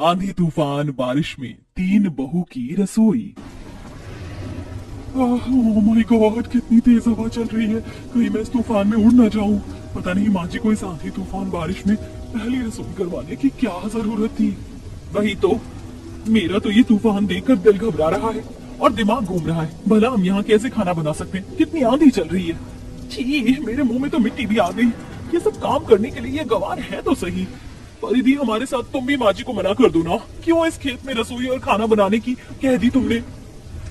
आंधी तूफान बारिश में तीन बहू की रसोई। ओह माय गॉड, कितनी तेज हवा चल रही है। कहीं मैं इस तूफान में उड़ ना जाऊं। पता नहीं माँ जी को इस आंधी तूफान बारिश में पहली रसोई करवाने की क्या जरूरत थी। वही तो, मेरा तो ये तूफान देखकर दिल घबरा रहा है और दिमाग घूम रहा है। भला हम यहाँ कैसे खाना बना सकते हैं, कितनी आंधी चल रही है। छी, मेरे मुंह में तो मिट्टी भी आ गई। ये सब काम करने के लिए ये गवार है तो सही। परिधि, हमारे साथ तुम भी माँ जी को मना कर दो ना। क्यों इस खेत में रसोई और खाना बनाने की कह दी तुमने?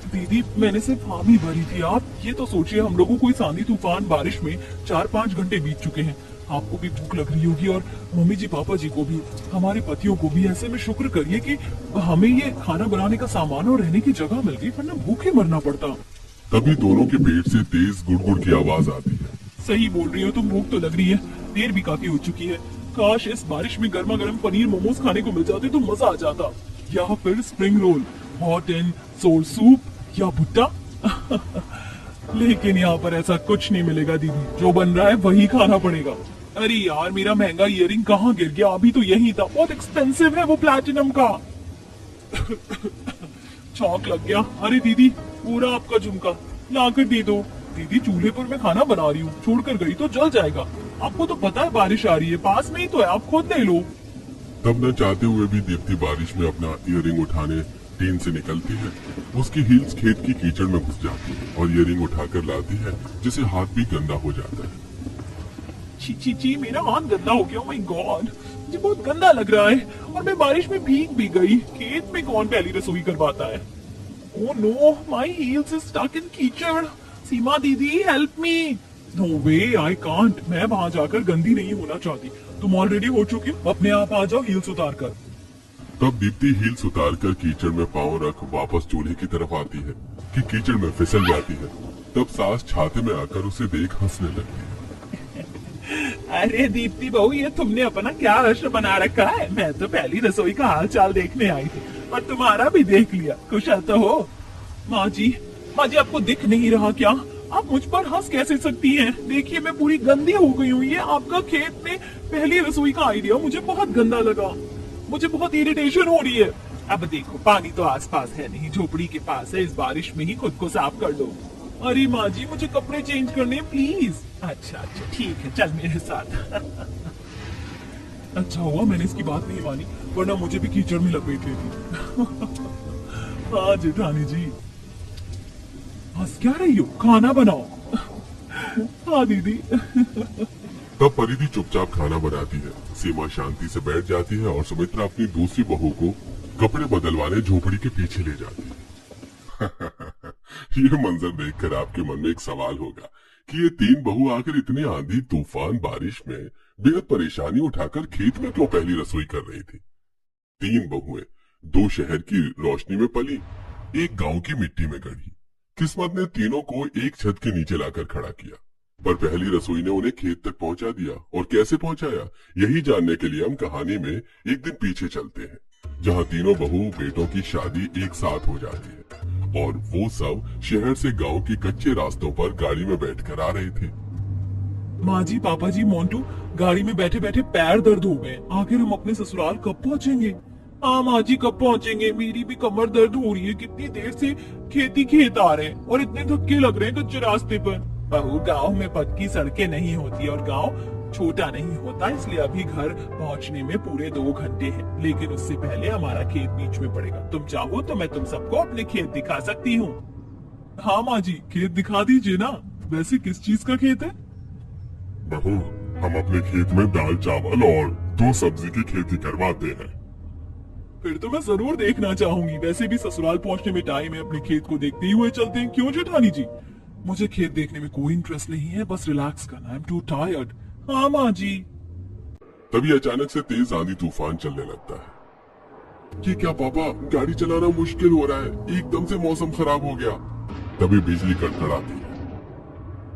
दीदी, मैंने सिर्फ हामी भरी थी। आप ये तो सोचिए, हम लोगों को इस आंधी तूफान बारिश में 4-5 घंटे बीत चुके हैं। आपको भी भूख लग रही होगी और मम्मी जी पापा जी को भी, हमारे पतियों को भी। ऐसे में शुक्र करिए कि हमें ये खाना बनाने का सामान और रहने की जगह मिल गई, वरना भूखे मरना पड़ता। तभी दोनों के पेट से तेज गुड़गुड़ की आवाज आती है। सही बोल रही हो तुम, भूख तो लग रही है। देर भी काफी हो चुकी है। काश इस बारिश में गर्मा गर्म पनीर मोमोज खाने को मिल जाते तो मजा आ जाता। या फिर स्प्रिंग रोल, हॉट एंड सोर सूप या भुट्टा। लेकिन यहाँ पर ऐसा कुछ नहीं मिलेगा दीदी। जो बन रहा है वही खाना पड़ेगा। अरे यार, मेरा महंगा इयररिंग कहाँ गिर गया? अभी तो यही था। बहुत एक्सपेंसिव है वो, प्लैटिनम का। चौंक लग गया। अरे दीदी, पूरा आपका झुमका ला कर दे दो। दीदी, चूल्हे पर मैं खाना बना रही हूँ, छोड़कर गई तो जल जाएगा। आपको तो पता है बारिश आ रही है, पास में ही तो है, आप खुद ले लो। तब न चाहते हुए भी दीप्ति बारिश में अपना इयररिंग उठाने टीन से निकलती है। उसकी हील्स खेत की कीचड़ में घुस जाती है और इयररिंग उठाकर लाती है, जिसे हाथ भी गंदा हो जाता है। ची ची ची, मेरा हाथ गंदा हो गया। माय गॉड, मुझे बहुत गंदा लग रहा है और मैं बारिश में भीग भी गई। खेत में कौन पहली रसोई करवाता है? Oh no, my heels is stuck in कीचड़। सीमा दीदी, help me. No way, I can't. मैं वहां जाकर गंदी नहीं होना चाहती। तुम ऑलरेडी हो चुकी हो, अपने आप आ जाओ हील्स उतार कर। तब दीप्ति हील्स उतारकर कीचड़ में पांव रख वापस चूल्हे की तरफ आती है कि कीचड़ में फिसल जाती है। तब सास छाते में आकर उसे देख हंसने लगती है। अरे दीप्ति बहू, ये तुमने अपना क्या हश्र बना रखा है? मैं तो पहली रसोई का हाल चाल देखने आई थी और तुम्हारा भी देख लिया। कुशल तो हो। माँ जी, आपको दिख नहीं रहा क्या? आप मुझ पर हंस कैसे सकती हैं? देखिए, मैं पूरी गंदी हो गई हूँ। ये आपका खेत में पहली रसोई का आइडिया मुझे बहुत गंदा लगा। मुझे बहुत इरिटेशन हो रही है। अब देखो, पानी तो आसपास है नहीं, झोपड़ी के पास है। इस बारिश में ही खुद को साफ कर लो। अरे माँ जी, मुझे कपड़े चेंज करने प्लीज। अच्छा, ठीक है, चल मेरे साथ। अच्छा हुआ मैंने इसकी बात नहीं मानी, वरना मुझे भी कीचड़ में लपेट लेती। हाँ जेठानी जी। हंस क्या रही हो? खाना बनाओ। हाँ दीदी। तब परिधि चुपचाप खाना बनाती है। सीमा शांति से बैठ जाती है और सुमित्रा अपनी दूसरी बहू को कपड़े बदलवाने झोपड़ी के पीछे ले जाती है। ये मंजर देखकर आपके मन में एक सवाल होगा कि ये तीन बहू आकर इतनी आंधी तूफान बारिश में बेहद परेशानी उठाकर खेत में क्यों पहली रसोई कर रही थी? तीन बहुएं, दो शहर की रोशनी में पली, एक गांव की मिट्टी में गढ़ी। किस्मत ने तीनों को एक छत के नीचे लाकर खड़ा किया, पर पहली रसोई ने उन्हें खेत तक पहुंचा दिया। और कैसे पहुंचाया, यही जानने के लिए हम कहानी में एक दिन पीछे चलते हैं, जहां तीनों बहू बेटों की शादी एक साथ हो जाती है और वो सब शहर से गांव के कच्चे रास्तों पर गाड़ी में बैठकर आ रहे थे। माँ जी, पापा जी, मोन्टू, गाड़ी में बैठे बैठे पैर दर्द हो गए। आखिर हम अपने ससुराल कब पहुँचेंगे? हाँ माँ जी, कब पहुँचेंगे? मेरी भी कमर दर्द हो रही है। कितनी देर से खेत आ रहे हैं और इतने धक्के लग रहे हैं कच्चे रास्ते पर। बहू, गांव में पक्की सड़कें नहीं होती और गांव छोटा नहीं होता, इसलिए अभी घर पहुंचने में पूरे 2 घंटे हैं। लेकिन उससे पहले हमारा खेत बीच में पड़ेगा। तुम चाहो तो मैं तुम सबको अपने खेत दिखा सकती हूँ। हाँ माँ जी, खेत दिखा दीजिए ना। वैसे किस चीज का खेत है? बहू, हम अपने खेत में दाल चावल और 2 सब्जी की खेती करवाते हैं। फिर तो मैं जरूर देखना चाहूंगी। वैसे भी ससुराल पहुंचने में टाइम है, अपने खेत को देखते ही हुए चलते हैं। क्यों जेठानी जी? मुझे खेत देखने में कोई इंटरेस्ट नहीं है, बस रिलैक्स करना। I am to tired. हाँ माँ जी। तभी अचानक से तेज आंधी तूफान चलने लगता है। ये क्या पापा, गाड़ी चलाना मुश्किल हो रहा है, एकदम से मौसम खराब हो गया। तभी बिजली कड़कड़ाती है।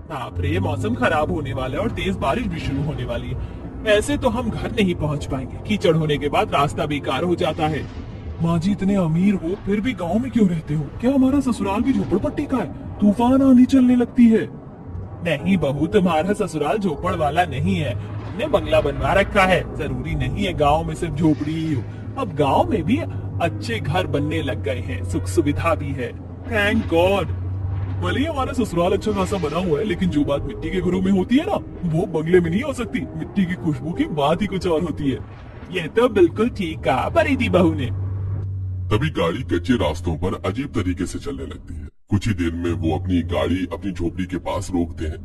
बाप रे, मौसम खराब होने वाला है और तेज बारिश भी शुरू होने वाली है। ऐसे तो हम घर नहीं पहुंच पाएंगे। कीचड़ होने के बाद रास्ता बेकार हो जाता है। माँ जी, इतने अमीर हो फिर भी गांव में क्यों रहते हो? क्या हमारा ससुराल भी झोपड़पट्टी का है? तूफान आंधी चलने लगती है। नहीं बहू, तुम्हारा ससुराल झोपड़ वाला नहीं है। हमने बंगला बनवा रखा है। जरूरी नहीं है गांव में सिर्फ झोपड़ी ही हो। अब गांव में भी अच्छे घर बनने लग गए हैं, सुख सुविधा भी है, थैंक गॉड। भले ही हमारा ससुराल अच्छा खासा बना हुआ है, लेकिन जो बात मिट्टी के घरों में होती है ना, वो बंगले में नहीं हो सकती। मिट्टी की खुशबू की बात ही कुछ और होती है। यह तो बिल्कुल ठीक कहा परिधि बहू ने। तभी गाड़ी कच्चे रास्तों पर अजीब तरीके से चलने लगती है। कुछ ही देर में वो अपनी गाड़ी अपनी झोपड़ी के पास रोकते हैं।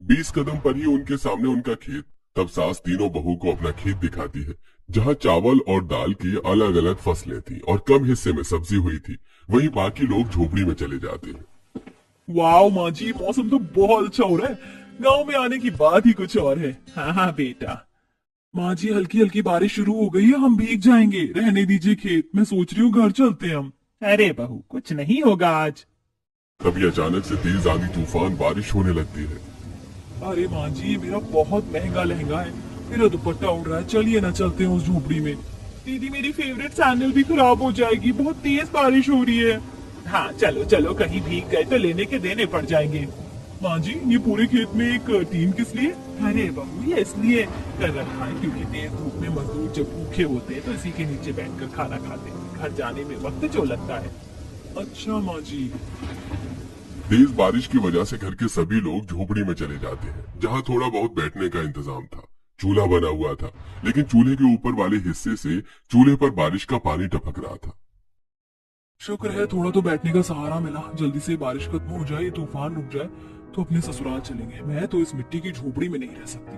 20 कदम पर ही उनके सामने उनका खेत। तब सास तीनों बहू को अपना खेत दिखाती है, जहाँ चावल और दाल की अलग अलग फसलें थी और कम हिस्से में सब्जी हुई थी। वहीं बाकी लोग झोपड़ी में चले जाते हैं। वाओ माँ जी, मौसम तो बहुत अच्छा हो रहा है। गांव में आने की बात ही कुछ और है। हाँ हाँ बेटा। माँ जी, हल्की हल्की बारिश शुरू हो गई है, हम भीग जाएंगे। रहने दीजिए खेत, मैं सोच रही हूँ घर चलते हैं हम। अरे बहू, कुछ नहीं होगा आज। तभी अचानक से तेज आंधी तूफान बारिश होने लगती है। अरे माँ जी, मेरा बहुत महंगा लहंगा है, मेरा दुपट्टा उड़ रहा है, चलिए ना चलते हैं उस झोपड़ी में। दीदी, मेरी फेवरेट सैंडल भी खराब हो जाएगी, बहुत तेज बारिश हो रही है। हाँ चलो चलो, कहीं भीग गए तो लेने के देने पड़ जाएंगे। माँ जी, ये पूरे खेत में एक टीन किस लिए? अरे बहू, ये इसलिए कर रखा है क्योंकि तेज धूप में मजदूर जब भूखे होते हैं तो इसी के नीचे बैठकर खाना खाते हैं। घर जाने में वक्त जो लगता है। अच्छा माँ जी। तेज बारिश की वजह से घर के सभी लोग झोपड़ी में चले जाते हैं, जहाँ थोड़ा बहुत बैठने का इंतजाम था। चूल्हा बना हुआ था, लेकिन चूल्हे के ऊपर वाले हिस्से से चूल्हे पर बारिश का पानी टपक रहा था। शुक्र है थोड़ा तो बैठने का सहारा मिला। जल्दी से बारिश खत्म हो जाए, तूफान रुक जाए तो अपने ससुराल चलेंगे। मैं तो इस मिट्टी की झोपड़ी में नहीं रह सकती।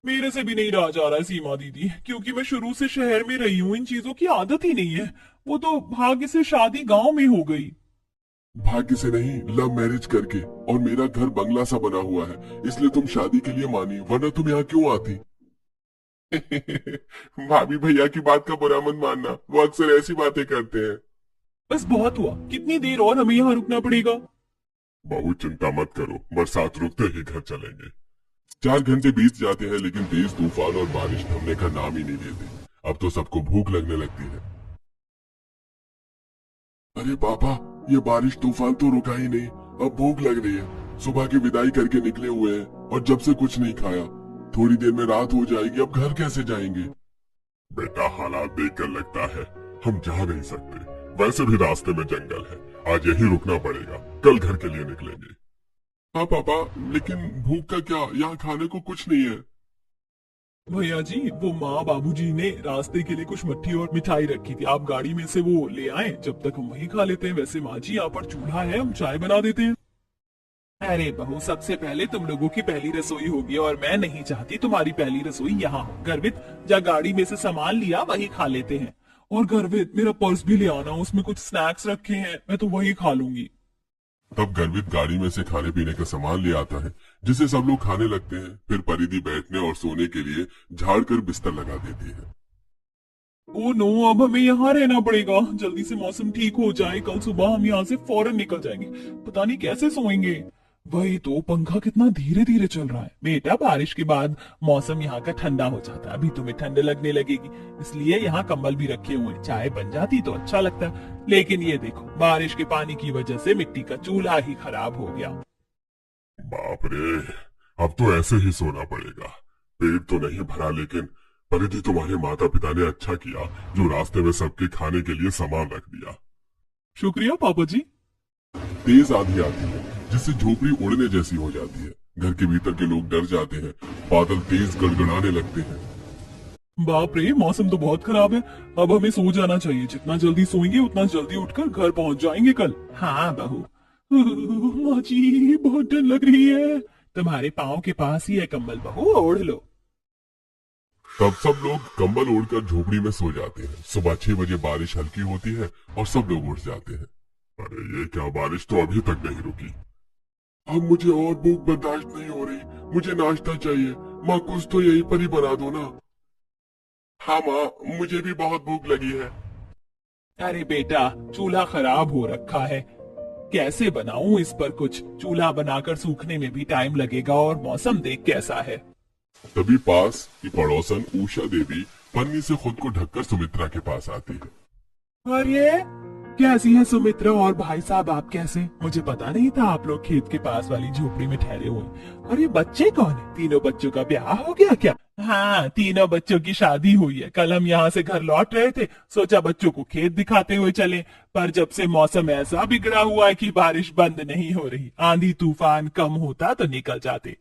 मेरे से भी नहीं रहा जा रहा है सीमा दीदी, क्योंकि मैं शुरू से शहर में रही हूँ, इन चीजों की आदत ही नहीं है। वो तो भाग्य से शादी गांव में हो गई। भाग्य से नहीं, लव मैरिज करके। और मेरा घर बंगला सा बना हुआ है, इसलिए तुम शादी के लिए मानी, वरना तुम यहाँ क्यों आती? भाभी भैया की बात का बुरा मत मानना, वो अक्सर ऐसी बातें करते हैं। बस बहुत हुआ, कितनी देर और हमें यहाँ रुकना पड़ेगा? बाबू चिंता मत करो, बरसात रुकते ही घर चलेंगे। 4 घंटे बीत जाते हैं, लेकिन तेज तूफान और बारिश थमने का नाम ही नहीं लेते। अब तो सबको भूख लगने लगती है। अरे बाबा, ये बारिश तूफान तो रुका ही नहीं, अब भूख लग रही है। सुबह की विदाई करके निकले हुए हैं और जब से कुछ नहीं खाया। थोड़ी देर में रात हो जाएगी, अब घर कैसे जाएंगे? बेटा, हालात देखकर लगता है हम जा नहीं सकते। वैसे भी रास्ते में जंगल है, आज यही रुकना पड़ेगा, कल घर के लिए निकलेंगे। हाँ पापा, लेकिन भूख का क्या, यहाँ खाने को कुछ नहीं है। भैया जी, वो माँ बाबूजी ने रास्ते के लिए कुछ मट्ठी और मिठाई रखी थी, आप गाड़ी में से वो ले आए, जब तक हम वही खा लेते हैं। वैसे माँ जी, यहाँ पर चूल्हा है, हम चाय बना देते हैं। अरे बहू, सबसे पहले तुम लोगों की पहली रसोई होगी और मैं नहीं चाहती तुम्हारी पहली रसोई यहाँ हो। गर्वित, जा गाड़ी में से सामान लिया, वही खा लेते हैं। और गर्वित, मेरा पर्स भी ले आना, उसमें कुछ स्नैक्स रखे हैं, मैं तो वही खा लूंगी। तब गर्वित गाड़ी में से खाने पीने का सामान ले आता है, जिसे सब लोग खाने लगते हैं। फिर परिधि बैठने और सोने के लिए झाड़ कर बिस्तर लगा देती है। ओ नो, अब हमें यहाँ रहना पड़ेगा। जल्दी से मौसम ठीक हो जाए, कल सुबह हम यहाँ से फौरन निकल जाएंगे। पता नहीं कैसे सोएंगे। वही तो, पंखा कितना धीरे धीरे चल रहा है। बेटा, बारिश के बाद मौसम यहाँ का ठंडा हो जाता है, अभी तुम्हें ठंड लगने लगेगी, इसलिए यहाँ कंबल भी रखे हुए। चाय बन जाती तो अच्छा लगता, लेकिन ये देखो, बारिश के पानी की वजह से मिट्टी का चूल्हा ही खराब हो गया। बाप रे, अब तो ऐसे ही सोना पड़ेगा। पेट तो नहीं भरा, लेकिन परिधि, तुम्हारे माता पिता ने अच्छा किया जो रास्ते में सबके खाने के लिए सामान रख दिया। शुक्रिया पापा जी। तेज आंधी आती है, जिससे झोपड़ी उड़ने जैसी हो जाती है। घर के भीतर के लोग डर जाते हैं, बादल तेज गड़गड़ाने लगते हैं। बाप रे, मौसम तो बहुत खराब है, अब हमें सो जाना चाहिए। जितना जल्दी सोएंगे उतना जल्दी उठकर घर पहुंच जाएंगे कल। हाँ बहू। माँ जी, बहुत डर लग रही है। तुम्हारे पाँव के पास ही है कंबल बहू, ओढ़ लो। तब सब लोग कंबल ओढ़कर झोपड़ी में सो जाते हैं। सुबह 6 बजे बारिश हल्की होती है और सब लोग उठ जाते हैं। अरे ये क्या, बारिश तो अभी तक नहीं रुकी। अब मुझे और भूख बर्दाश्त नहीं हो रही, मुझे नाश्ता चाहिए। माँ, कुछ तो यहीं पर ही बना दो ना। हाँ माँ, मुझे भी बहुत भूख लगी है। अरे बेटा, चूल्हा खराब हो रखा है, कैसे बनाऊं इस पर कुछ? चूल्हा बनाकर सूखने में भी टाइम लगेगा, और मौसम देख कैसा है। तभी पास की पड़ोसन उषा देवी पन्नी से खुद को ढककर सुमित्रा के पास आती है। अरे कैसी है सुमित्रा और भाई साहब, आप कैसे? मुझे पता नहीं था आप लोग खेत के पास वाली झोपड़ी में ठहरे हुए। और ये बच्चे कौन है? तीनों बच्चों का ब्याह हो गया क्या? हाँ, तीनों बच्चों की शादी हुई है। कल हम यहाँ से घर लौट रहे थे, सोचा बच्चों को खेत दिखाते हुए चले, पर जब से मौसम ऐसा बिगड़ा हुआ है कि बारिश बंद नहीं हो रही, आंधी तूफान कम होता तो निकल जाते।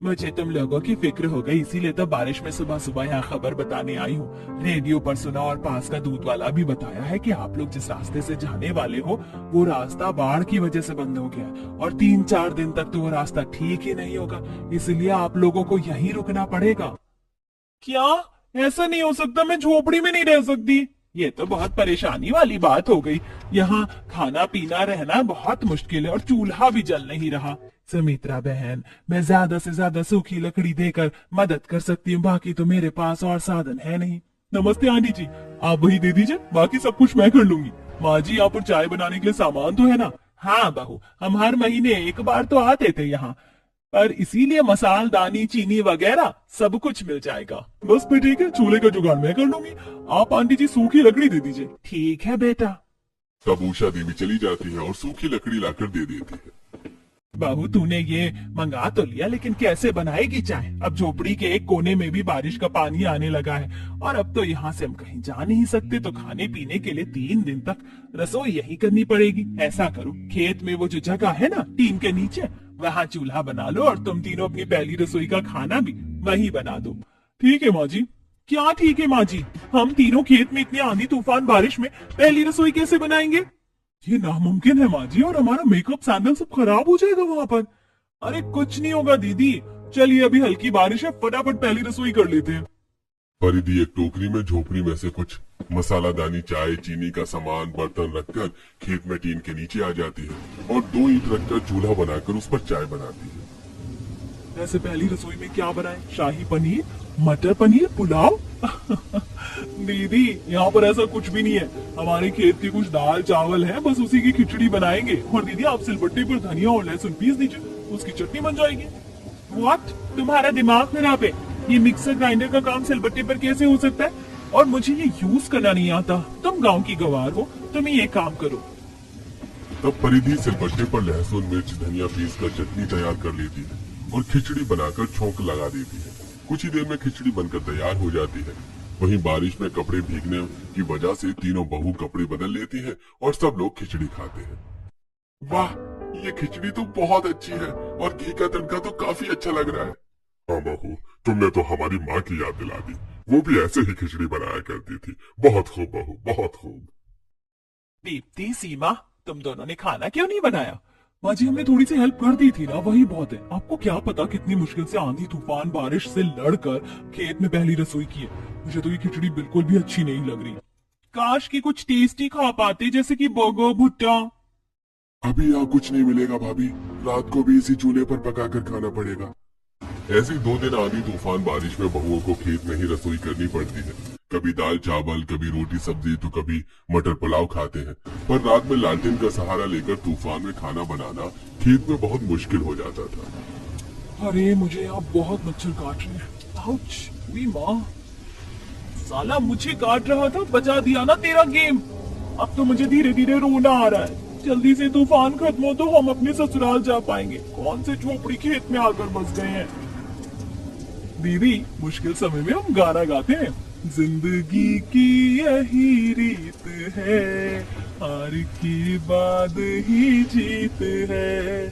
मुझे तुम लोगों की फिक्र हो गई, इसीलिए तो बारिश में सुबह सुबह यहाँ खबर बताने आई हूँ। रेडियो पर सुना और पास का दूध वाला भी बताया है कि आप लोग जिस रास्ते से जाने वाले हो वो रास्ता बाढ़ की वजह से बंद हो गया और 3-4 दिन तक तो वो रास्ता ठीक ही नहीं होगा, इसलिए आप लोगों को यहीं रुकना पड़ेगा। क्या? ऐसा नहीं हो सकता, मैं झोपड़ी में नहीं रह सकती। ये तो बहुत परेशानी वाली बात हो गई। यहाँ खाना पीना रहना बहुत मुश्किल है और चूल्हा भी जल नहीं रहा। सुमित्रा बहन, मैं ज्यादा से ज्यादा सूखी लकड़ी देकर मदद कर सकती हूँ, बाकी तो मेरे पास और साधन है नहीं। नमस्ते आंटी जी, आप वही दे दीजिए, बाकी सब कुछ मैं कर लूंगी। माँ जी, यहाँ पर चाय बनाने के लिए सामान तो है ना? हाँ बहू, हम हर महीने एक बार तो आते थे यहाँ, पर इसीलिए मसालदानी चीनी वगैरह सब कुछ मिल जाएगा। बस फिर ठीक है, चूल्हे का जुगाड़ मैं कर लूंगी, आप आंटी जी सूखी लकड़ी दे दीजिए। ठीक है बेटा। तब उषा देवी चली जाती है और सूखी लकड़ी लाकर दे देती है। बहू, तूने ये मंगा तो लिया, लेकिन कैसे बनाएगी चाय? अब झोपड़ी के एक कोने में भी बारिश का पानी आने लगा है और अब तो यहाँ से हम कहीं जा नहीं सकते, तो खाने पीने के लिए 3 दिन तक रसोई यही करनी पड़ेगी। ऐसा करो, खेत में वो जो जगह है ना टीन के नीचे, वहाँ चूल्हा बना लो और तुम तीनों अपनी पहली रसोई का खाना भी वहीं बना दो। ठीक है माँ जी। क्या ठीक है माँ जी? हम तीनों खेत में इतनी आंधी तूफान बारिश में पहली रसोई कैसे बनाएंगे? ये नामुमकिन है माँ जी, और हमारा मेकअप सैंडल सब खराब हो जाएगा वहाँ पर। अरे कुछ नहीं होगा दीदी, चलिए अभी हल्की बारिश है, फटाफट पहली रसोई कर लेते हैं। परिधि एक टोकरी में झोपड़ी में से कुछ मसालादानी, चाय, चीनी का सामान, बर्तन रखकर खेत में टीन के नीचे आ जाती है और 2 ईंट रखकर चूल्हा बनाकर उस पर चाय बनाती है। वैसे पहली रसोई में क्या बनाए? शाही पनीर, मटर पनीर, पुलाव? दीदी, यहाँ पर ऐसा कुछ भी नहीं है। हमारे खेत की कुछ दाल चावल है, बस उसी की खिचड़ी बनाएंगे। और दीदी, आप सिलबट्टे पर धनिया और लहसुन पीस दीजिए, उसकी चटनी बन जाएगी। व्हाट? तुम्हारा दिमाग खराब है? ये मिक्सर ग्राइंडर का काम सिलबट्टे पर कैसे हो सकता है? और मुझे ये यूज करना नहीं आता। तुम गाँव की गवार हो, तुम ये काम करो। तब परिधि सिलबट्टे पर लहसुन, मिर्च, धनिया पीस कर चटनी तैयार कर लेती है और खिचड़ी बनाकर छौंक लगा देती है। कुछ ही देर में खिचड़ी बनकर तैयार हो जाती है। वहीं बारिश में कपड़े भीगने की वजह से तीनों बहू कपड़े बदल लेती हैं और सब लोग खिचड़ी खाते हैं। वाह, ये खिचड़ी तो बहुत अच्छी है और घी का तड़का तो काफी अच्छा लग रहा है। हाँ बहू, तुमने तो हमारी माँ की याद दिला दी, वो भी ऐसे ही खिचड़ी बनाया करती थी। बहुत खूब बहू, बहुत खूब। दीप्ति, सीमा, तुम दोनों ने खाना क्यों नहीं बनाया? माँ जी, हमने थोड़ी सी हेल्प कर दी थी ना, वही बहुत है। आपको क्या पता कितनी मुश्किल से आंधी तूफान बारिश से लड़कर खेत में पहली रसोई की है। मुझे तो ये खिचड़ी बिल्कुल भी अच्छी नहीं लग रही। काश की कुछ टेस्टी खा पाते, जैसे कि बर्गर, भुट्टा। अभी यहाँ कुछ नहीं मिलेगा भाभी, रात को भी इसी चूल्हे पर पकाकर खाना पड़ेगा। ऐसे 2 दिन आंधी तूफान बारिश में बहुओं को खेत में ही रसोई करनी पड़ती है। कभी दाल चावल, कभी रोटी सब्जी, तो कभी मटर पुलाव खाते हैं। पर रात में लालटेन का सहारा लेकर तूफान में खाना बनाना खेत में बहुत मुश्किल हो जाता था। अरे मुझे यहाँ बहुत मच्छर काट रहे हैं। आउच, वी माँ, साला मुझे काट रहा था, बचा दिया ना तेरा गेम। अब तो मुझे धीरे धीरे रोना आ रहा है। जल्दी से तूफान खत्म हो तो हम अपने ससुराल जा पाएंगे। कौन से झोपड़ी खेत में आकर बस गए हैं। दीदी, मुश्किल समय में हम गाना गाते हैं। जिंदगी की यही रीत है, हार के बाद ही जीत है।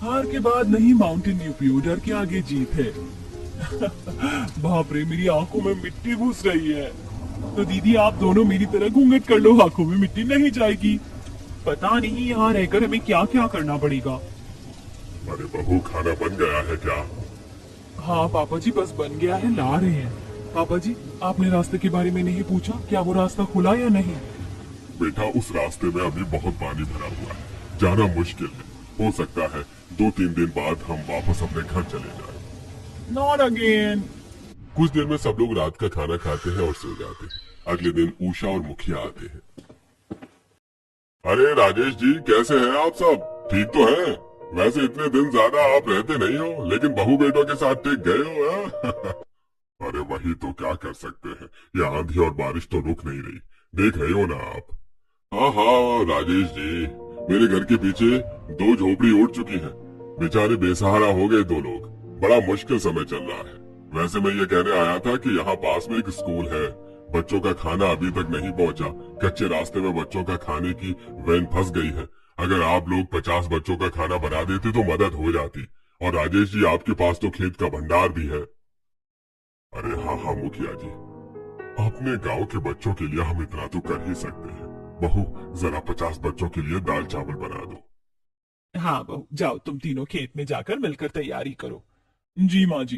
हार के बाद नहीं माउंटेन ड्यू पियो, डर के आगे जीत है। बाप रे, मेरी आंखों में मिट्टी घुस रही है। तो दीदी, आप दोनों मेरी तरह घूंघट कर लो, आंखों में मिट्टी नहीं जाएगी। पता नहीं यहाँ रहकर हमें क्या क्या करना पड़ेगा। अरे बहू, खाना बन गया है क्या? हाँ पापा जी, बस बन गया है, ला रहे हैं। पापा जी, आपने रास्ते के बारे में नहीं पूछा, क्या वो रास्ता खुला या नहीं? बेटा, उस रास्ते में अभी बहुत पानी भरा हुआ है, जाना मुश्किल है। हो सकता है 2-3 दिन बाद हम वापस अपने घर चले जाएं। Not again. कुछ देर में सब लोग रात का खाना खाते हैं और सो जाते हैं। अगले दिन उषा और मुखिया आते हैं। अरे राजेश जी, कैसे हैं आप सब? ठीक तो हैं? वैसे इतने दिन ज्यादा आप रहते नहीं हो, लेकिन बहू बेटों के साथ टिक गए हो है? अरे वही तो, क्या कर सकते हैं, ये आंधी और बारिश तो रुक नहीं रही, देख रहे हो ना आप। हाँ हाँ राजेश जी, मेरे घर के पीछे 2 झोपड़ी उड़ चुकी हैं। बेचारे बेसहारा हो गए 2 लोग। बड़ा मुश्किल समय चल रहा है। वैसे मैं ये कहने आया था कि यहाँ पास में एक स्कूल है। बच्चों का खाना अभी तक नहीं पहुँचा। कच्चे रास्ते में बच्चों का खाने की वैन फंस गई है। अगर आप लोग 50 बच्चों का खाना बना देते तो मदद हो जाती। और राजेश जी, आपके पास तो खेत का भंडार भी है। अरे हाँ हाँ मुखिया जी, अपने गांव के बच्चों के लिए हम इतना तो कर ही सकते हैं। बहू, जरा 50 बच्चों के लिए दाल चावल बना दो। हाँ बहू, जाओ तुम तीनों खेत में जाकर मिलकर तैयारी करो। जी माँ जी।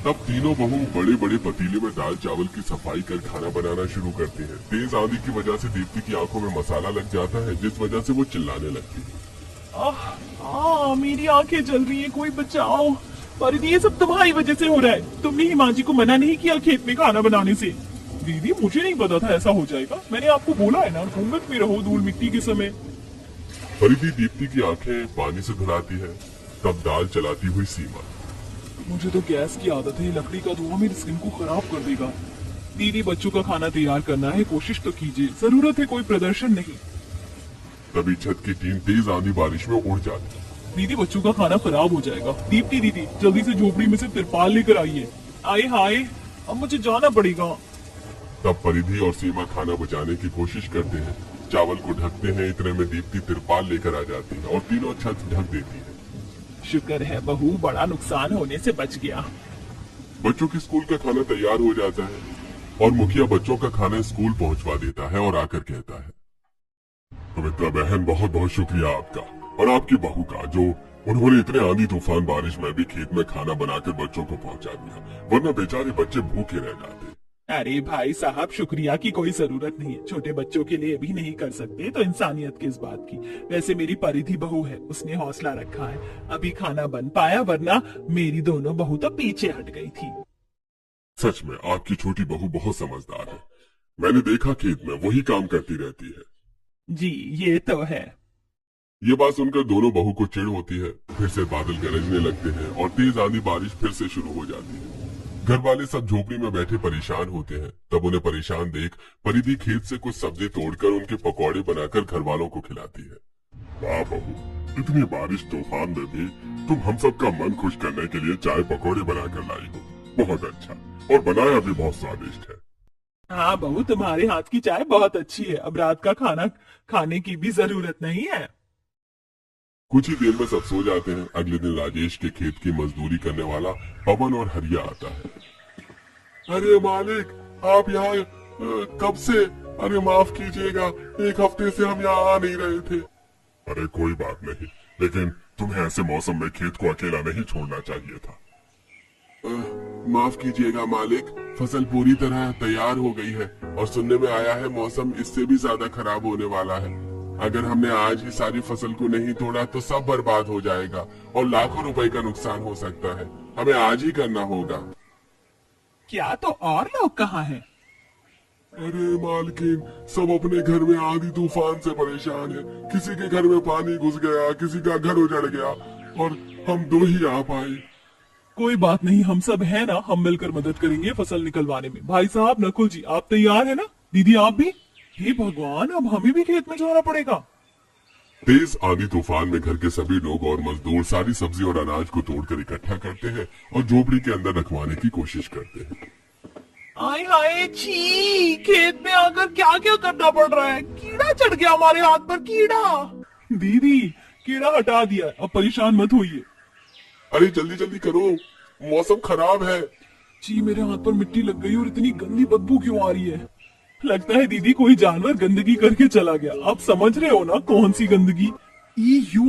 तब तीनों बहू बड़े बड़े पतीले में दाल चावल की सफाई कर खाना बनाना शुरू करती हैं। तेज आंधी की वजह से दीप्ति की आंखों में मसाला लग जाता है, जिस वजह से वो चिल्लाने लगती है। मेरी आंखें जल रही हैं, कोई बचाओ। पर ये सब तुम्हारी वजह से हो रहा है। तुमने ही माँ जी को मना नहीं किया खेत में खाना बनाने से। दीदी, मुझे नहीं पता था ऐसा हो जाएगा। मैंने आपको बोला है ना, घूंघट में रहो धूल मिट्टी के समय। परिधि दीप्ति की आंखें पानी से धुलाती है। तब दाल चलाती हुई सीमा, मुझे तो गैस की आदत है, लकड़ी का धुआं मेरी स्किन को खराब कर देगा। दीदी, बच्चों का खाना तैयार करना है, कोशिश तो कीजिए। जरूरत है, कोई प्रदर्शन नहीं। तभी छत की टीन तेज आंधी बारिश में उड़ जाती है। दीदी, बच्चों का खाना खराब हो जाएगा। दीप्ति दीदी, जल्दी से झोपड़ी में से तिरपाल लेकर आइए। आए हाय, अब मुझे जाना पड़ेगा। तब परिधि और सीमा खाना बचाने की कोशिश करते हैं। चावल को ढकते हैं, इतने में दीप्ति तिरपाल लेकर आ जाती है और तीनों छत ढक देती है। शुक्र है बहू, बड़ा नुकसान होने से बच गया। बच्चों के स्कूल का खाना तैयार हो जाता है और मुखिया बच्चों का खाना स्कूल पहुंचवा देता है और आकर कहता है, पवित्रा बहन, बहुत बहुत शुक्रिया आपका और आपकी बहू का, जो उन्होंने इतने आंधी तूफान बारिश में भी खेत में खाना बनाकर बच्चों को पहुंचा दिया, वरना बेचारे बच्चे भूखे रह जाते। अरे भाई साहब, शुक्रिया की कोई जरूरत नहीं है। छोटे बच्चों के लिए भी नहीं कर सकते तो इंसानियत किस बात की। वैसे मेरी परिधि बहू है, उसने हौसला रखा है, अभी खाना बन पाया, वरना मेरी दोनों बहू तो पीछे हट गई थी। सच में आपकी छोटी बहू बहुत समझदार है। मैंने देखा खेत में वही काम करती रहती है। जी, ये तो है। ये बात सुनकर दोनों बहू को चिढ़ होती है। फिर से बादल गरजने लगते हैं और तेज आंधी बारिश फिर से शुरू हो जाती है। घर वाले सब झोपड़ी में बैठे परेशान होते हैं। तब उन्हें परेशान देख परिधि खेत से कुछ सब्जी तोड़कर उनके पकौड़े बनाकर घर वालों को खिलाती है। वाह बहू, इतनी बारिश तूफान में भी तुम हम सब का मन खुश करने के लिए चाय पकौड़े बनाकर लाई हो। बहुत अच्छा, और बनाया भी बहुत स्वादिष्ट है। हाँ बहू, तुम्हारे हाथ की चाय बहुत अच्छी है। अब रात का खाना खाने की भी जरूरत नहीं है। कुछ ही देर में सब सो जाते हैं। अगले दिन राजेश के खेत की मजदूरी करने वाला पवन और हरिया आता है। अरे मालिक, आप यहाँ कब से? अरे माफ कीजिएगा, 1 हफ्ते से हम यहाँ आ नहीं रहे थे। अरे कोई बात नहीं, लेकिन तुम्हें ऐसे मौसम में खेत को अकेला नहीं छोड़ना चाहिए था। माफ कीजिएगा मालिक, फसल पूरी तरह तैयार हो गई है और सुनने में आया है मौसम इससे भी ज्यादा खराब होने वाला है। अगर हमने आज ही सारी फसल को नहीं तोड़ा तो सब बर्बाद हो जाएगा और लाखों रुपए का नुकसान हो सकता है। हमें आज ही करना होगा। क्या, तो और लोग कहाँ हैं? अरे मालकिन, सब अपने घर में आंधी तूफान से परेशान है। किसी के घर में पानी घुस गया, किसी का घर उजड़ गया और हम 2 ही आ पाए। कोई बात नहीं, हम सब है ना, हम मिलकर मदद करेंगे फसल निकलवाने में। भाई साहब, नकुल जी, आप तैयार है ना? दीदी, आप भी? हे भगवान, अब हमें भी खेत में जाना पड़ेगा। तेज आंधी तूफान में घर के सभी लोग और मजदूर सारी सब्जी और अनाज को तोड़कर इकट्ठा करते हैं और झोपड़ी के अंदर रखवाने की कोशिश करते हैं। आय हाय, छी, खेत में आकर क्या क्या करना पड़ रहा है। कीड़ा चढ़ गया हमारे हाथ पर, कीड़ा। दीदी, कीड़ा हटा दिया, अब परेशान मत होइए। अरे जल्दी जल्दी करो, मौसम खराब है। जी, मेरे हाथ पर मिट्टी लग गई और इतनी गंदी बदबू क्यों आ रही है? लगता है दीदी कोई जानवर गंदगी करके चला गया। आप समझ रहे हो ना कौन सी गंदगी? ईयू।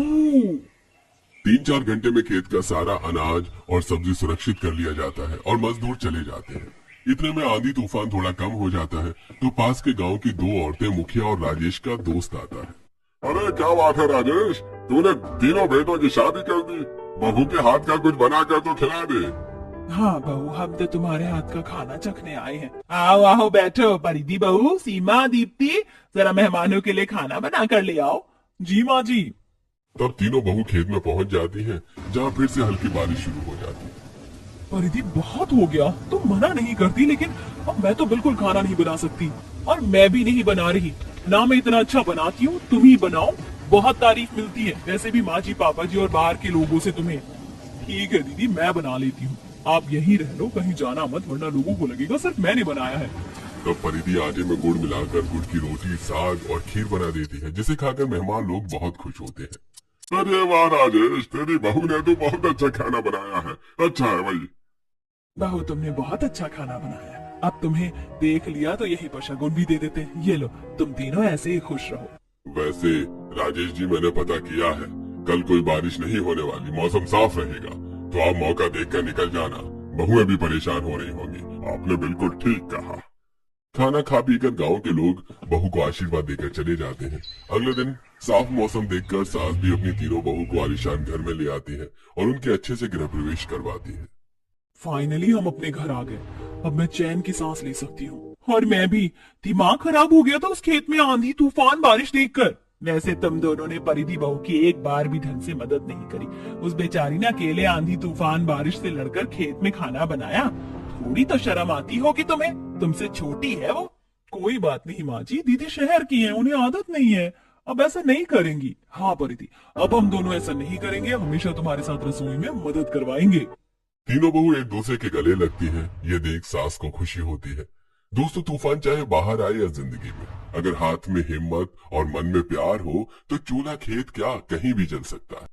3-4 घंटे में खेत का सारा अनाज और सब्जी सुरक्षित कर लिया जाता है और मजदूर चले जाते हैं। इतने में आंधी तूफान थोड़ा कम हो जाता है तो पास के गांव की 2 औरतें, मुखिया और राजेश का दोस्त आता है। अरे क्या बात है राजेश, तूने तीनों बेटों की शादी कर दी। बहू के हाथ का कुछ बना कर तो खिला दे। हाँ बहू, हम तो तुम्हारे हाथ का खाना चखने आए हैं। आओ आओ बैठो। परिधि बहू, सीमा, दीप्ति, जरा मेहमानों के लिए खाना बना कर ले आओ। जी माँ जी। तब तीनों बहू खेत में पहुंच जाती हैं, जहाँ फिर से हल्की बारिश शुरू हो जाती है। परिधि, बहुत हो गया, तुम मना नहीं करती, लेकिन अब मैं तो बिल्कुल खाना नहीं बना सकती और मैं भी नहीं बना रही। ना मैं इतना अच्छा बनाती हूँ, तुम ही बनाओ, बहुत तारीफ मिलती है। वैसे भी माँ जी, पापा जी और बाहर के लोगों से तुम्हें। ठीक है दीदी, मैं बना लेती हूँ, आप यहीं रह लो, कहीं जाना मत, वरना लोगों को लगेगा सिर्फ मैंने बनाया है। तब परिधि आटे में गुड़ मिलाकर गुड़ की रोटी, साग और खीर बना देती है, जिसे खाकर मेहमान लोग बहुत खुश होते हैं। अरे वाह राजेश, तेरी बहू ने तो बहुत अच्छा खाना बनाया है। अच्छा है भाई। बहू, तुमने बहुत अच्छा खाना बनाया। अब तुम्हें देख लिया तो यही पर शगुन भी दे देते हैं। ये लो, तुम तीनों ऐसे ही खुश रहो। वैसे राजेश जी, मैंने पता किया है, कल कोई बारिश नहीं होने वाली, मौसम साफ रहेगा, तो आप मौका देखकर निकल जाना। बहुएं भी परेशान हो रही होंगी। आपने बिल्कुल ठीक कहा। खाना खा पीकर गांव के लोग बहू को आशीर्वाद देकर चले जाते हैं। अगले दिन साफ मौसम देखकर सास भी अपनी तीनों बहू को आलीशान घर में ले आती है और उनके अच्छे से गृह प्रवेश करवाती है। फाइनली हम अपने घर आ गए, अब मैं चैन की सांस ले सकती हूँ। और मैं भी, दिमाग खराब हो गया था उस खेत में आंधी तूफान बारिश देखकर। वैसे तुम दोनों ने परिधि बहू की एक बार भी ढंग से मदद नहीं करी। उस बेचारी ने अकेले आंधी तूफान बारिश से लड़कर खेत में खाना बनाया। थोड़ी तो शर्म आती होगी तुम्हें, तुमसे छोटी है वो। कोई बात नहीं माँ जी, दीदी शहर की है, उन्हें आदत नहीं है, अब ऐसा नहीं करेंगी। हाँ परिधि, अब हम दोनों ऐसा नहीं करेंगे, हमेशा तुम्हारे साथ रसोई में मदद करवाएंगे। तीनों बहू एक दूसरे के गले लगती हैं। ये देख सास को खुशी होती है। दोस्तों, तूफान चाहे बाहर आए या जिंदगी में, अगर हाथ में हिम्मत और मन में प्यार हो तो चूल्हा खेत क्या कहीं भी जल सकता है।